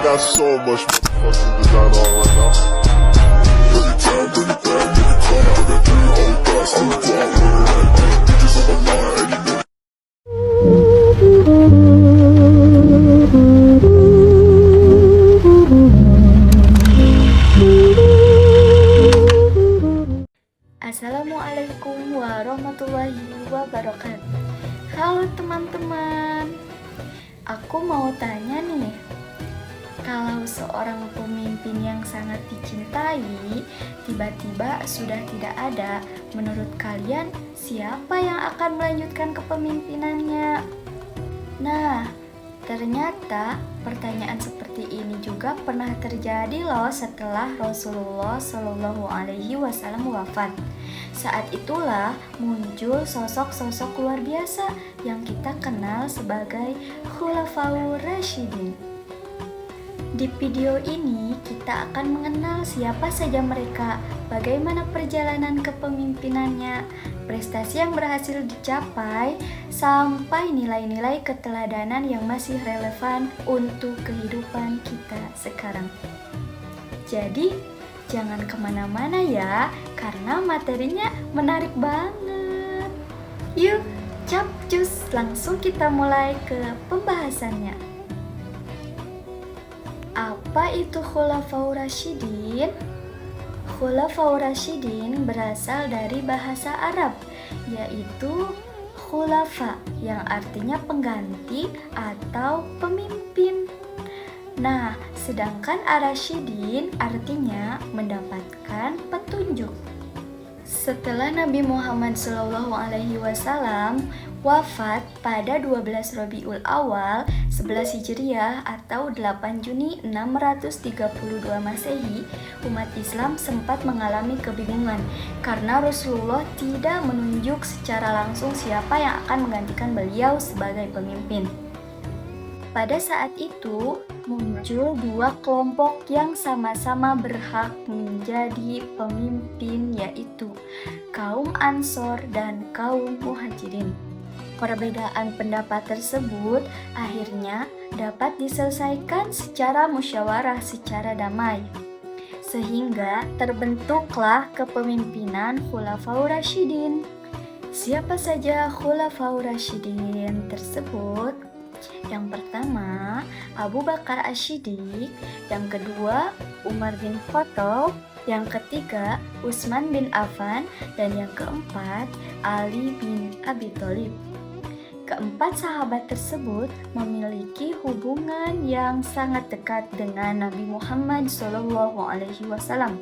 got so much motherfucking design on right now. Bring it down, bring it down, make it come out that thing, hold fast, I'm wild with it right now. Bitches on my line, and you know. Assalamualaikum warahmatullahi wabarakatuh. Halo teman-teman, aku mau tanya nih, kalau seorang pemimpin yang sangat dicintai tiba-tiba sudah tidak ada, menurut kalian siapa yang akan melanjutkan kepemimpinannya? Nah, ternyata pertanyaan seperti ini juga pernah terjadi loh setelah Rasulullah Shallallahu Alaihi Wasallam wafat. Saat itulah muncul sosok-sosok luar biasa yang kita kenal sebagai Khulafaur Rasyidin. Di video ini kita akan mengenal siapa saja mereka, bagaimana perjalanan kepemimpinannya, prestasi yang berhasil dicapai, sampai nilai-nilai keteladanan yang masih relevan untuk kehidupan kita sekarang. Jadi, jangan kemana-mana ya, karena materinya menarik banget. Yuk, capcus, langsung kita mulai ke pembahasannya. Apa itu Khulafaur Rasyidin? Khulafaur Rasyidin berasal dari bahasa Arab, yaitu khulafa, yang artinya pengganti atau pemimpin. Nah, sedangkan Ar-Rasyidin artinya mendapatkan petunjuk. Setelah Nabi Muhammad SAW wafat pada 12 Rabiul Awal 11 Hijriah atau 8 Juni 632 Masehi, umat Islam sempat mengalami kebingungan karena Rasulullah tidak menunjuk secara langsung siapa yang akan menggantikan beliau sebagai pemimpin. Pada saat itu, muncul dua kelompok yang sama-sama berhak menjadi pemimpin, yaitu kaum Ansor dan kaum Muhajirin. Perbedaan pendapat tersebut akhirnya dapat diselesaikan secara musyawarah secara damai, sehingga terbentuklah kepemimpinan Khulafaur Rasyidin. Siapa saja Khulafaur Rasyidin tersebut? Yang pertama, Abu Bakar As-Siddiq, yang kedua, Umar bin Khattab, yang ketiga, Utsman bin Affan, dan yang keempat, Ali bin Abi Thalib. Keempat sahabat tersebut memiliki hubungan yang sangat dekat dengan Nabi Muhammad SAW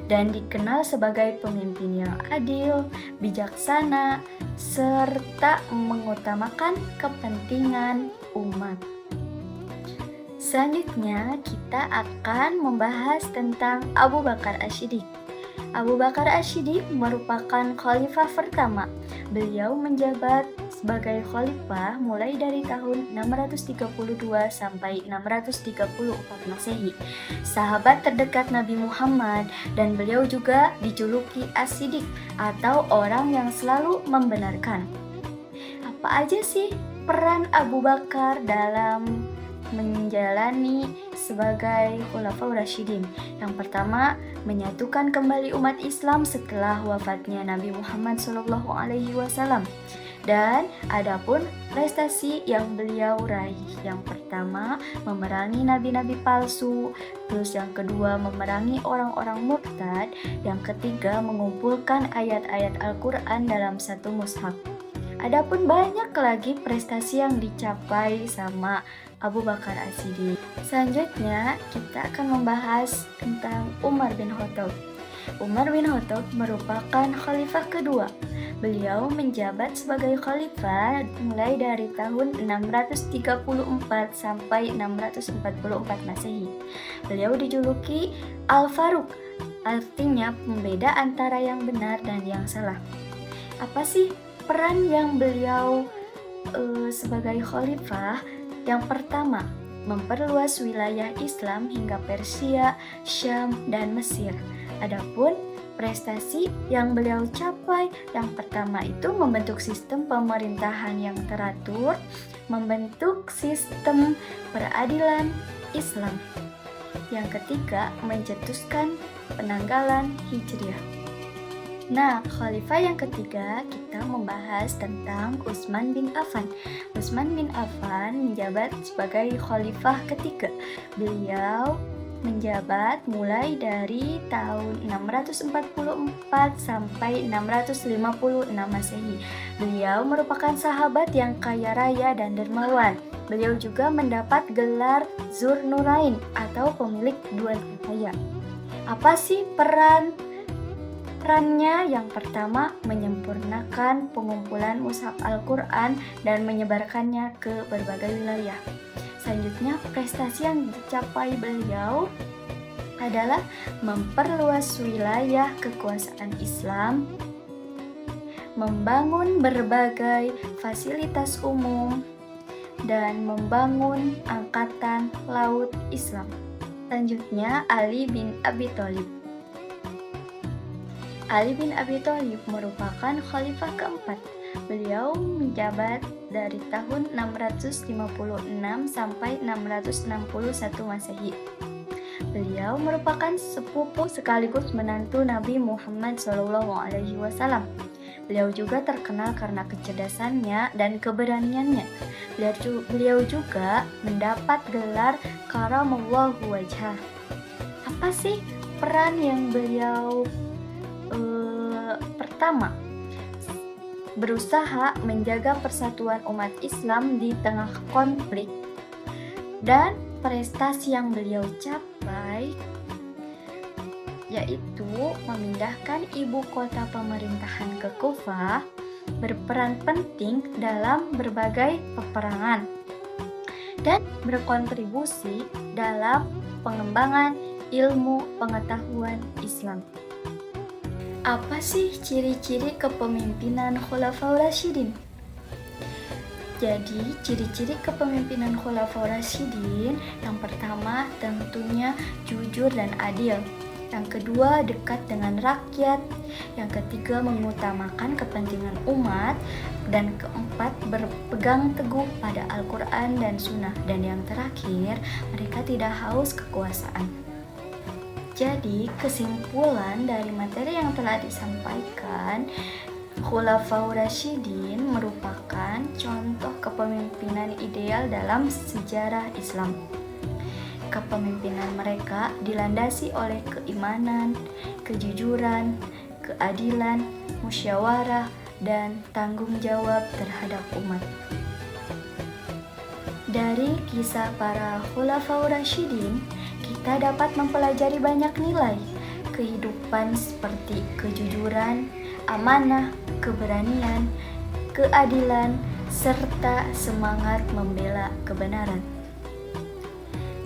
dan dikenal sebagai pemimpin yang adil, bijaksana, serta mengutamakan kepentingan umat. Selanjutnya kita akan membahas tentang Abu Bakar As-Siddiq. Abu Bakar As-Siddiq merupakan khalifah pertama. Beliau menjabat sebagai khalifah mulai dari tahun 632 sampai 634 Masehi. Sahabat terdekat Nabi Muhammad, dan beliau juga dijuluki As-Siddiq atau orang yang selalu membenarkan. Apa aja sih peran Abu Bakar dalam menjalani sebagai Khulafaur Rasyidin? Yang pertama, menyatukan kembali umat Islam setelah wafatnya Nabi Muhammad SAW. Dan adapun prestasi yang beliau raih, yang pertama memerangi nabi-nabi palsu, terus yang kedua memerangi orang-orang murtad, yang ketiga mengumpulkan ayat-ayat Al-Quran dalam satu mushaf. Adapun banyak lagi prestasi yang dicapai sama Abu Bakar As-Siddiq. Selanjutnya kita akan membahas tentang Umar bin Khattab. Umar bin Khattab merupakan khalifah kedua. Beliau menjabat sebagai khalifah mulai dari tahun 634 sampai 644 Masehi. Beliau dijuluki Al-Faruq, artinya pembeda antara yang benar dan yang salah. Apa sih peran yang beliau sebagai khalifah? Yang pertama, memperluas wilayah Islam hingga Persia, Syam, dan Mesir. Adapun prestasi yang beliau capai, yang pertama itu membentuk sistem pemerintahan yang teratur, membentuk sistem peradilan Islam. Yang ketiga, mencetuskan penanggalan Hijriah. Nah, khalifah yang ketiga kita membahas tentang Utsman bin Affan. Utsman bin Affan menjabat sebagai khalifah ketiga. Beliau menjabat mulai dari tahun 644 sampai 656 Masehi. Beliau merupakan sahabat yang kaya raya dan dermawan. Beliau juga mendapat gelar Dzurnurain atau pemilik dua cahaya. Apa sih perannya? Yang pertama, menyempurnakan pengumpulan mushaf Al-Quran dan menyebarkannya ke berbagai wilayah. Selanjutnya, prestasi yang dicapai beliau adalah memperluas wilayah kekuasaan Islam, membangun berbagai fasilitas umum, dan membangun angkatan laut Islam. Selanjutnya, Ali bin Abi Thalib. Ali bin Abi Thalib merupakan khalifah keempat. Beliau menjabat dari tahun 656 sampai 661 Masehi. Beliau merupakan sepupu sekaligus menantu Nabi Muhammad SAW. Beliau juga terkenal karena kecerdasannya dan keberaniannya. Beliau juga mendapat gelar Karamallahu Wajhah. Apa sih peran yang beliau pertama? Berusaha menjaga persatuan umat Islam di tengah konflik, dan prestasi yang beliau capai yaitu memindahkan ibu kota pemerintahan ke Kufah, berperan penting dalam berbagai peperangan, dan berkontribusi dalam pengembangan ilmu pengetahuan Islam. Apa sih ciri-ciri kepemimpinan Khulafaur Rasyidin? Jadi, ciri-ciri kepemimpinan Khulafaur Rasyidin yang pertama tentunya jujur dan adil. Yang kedua, dekat dengan rakyat. Yang ketiga, mengutamakan kepentingan umat. Dan keempat, berpegang teguh pada Al-Quran dan Sunnah. Dan yang terakhir, mereka tidak haus kekuasaan. Jadi, kesimpulan dari materi yang telah disampaikan, Khulafaur Rasyidin merupakan contoh kepemimpinan ideal dalam sejarah Islam. Kepemimpinan mereka dilandasi oleh keimanan, kejujuran, keadilan, musyawarah, dan tanggung jawab terhadap umat. Dari kisah para Khulafaur Rasyidin, kita dapat mempelajari banyak nilai kehidupan seperti kejujuran, amanah, keberanian, keadilan, serta semangat membela kebenaran.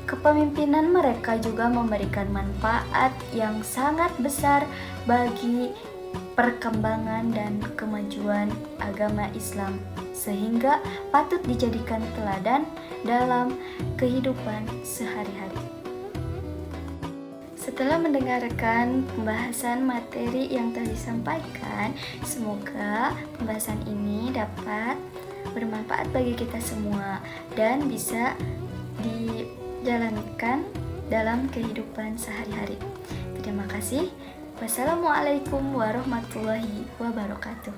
Kepemimpinan mereka juga memberikan manfaat yang sangat besar bagi perkembangan dan kemajuan agama Islam, sehingga patut dijadikan teladan dalam kehidupan sehari-hari. Setelah mendengarkan pembahasan materi yang telah disampaikan, semoga pembahasan ini dapat bermanfaat bagi kita semua dan bisa dijalankan dalam kehidupan sehari-hari. Terima kasih. Wassalamualaikum warahmatullahi wabarakatuh.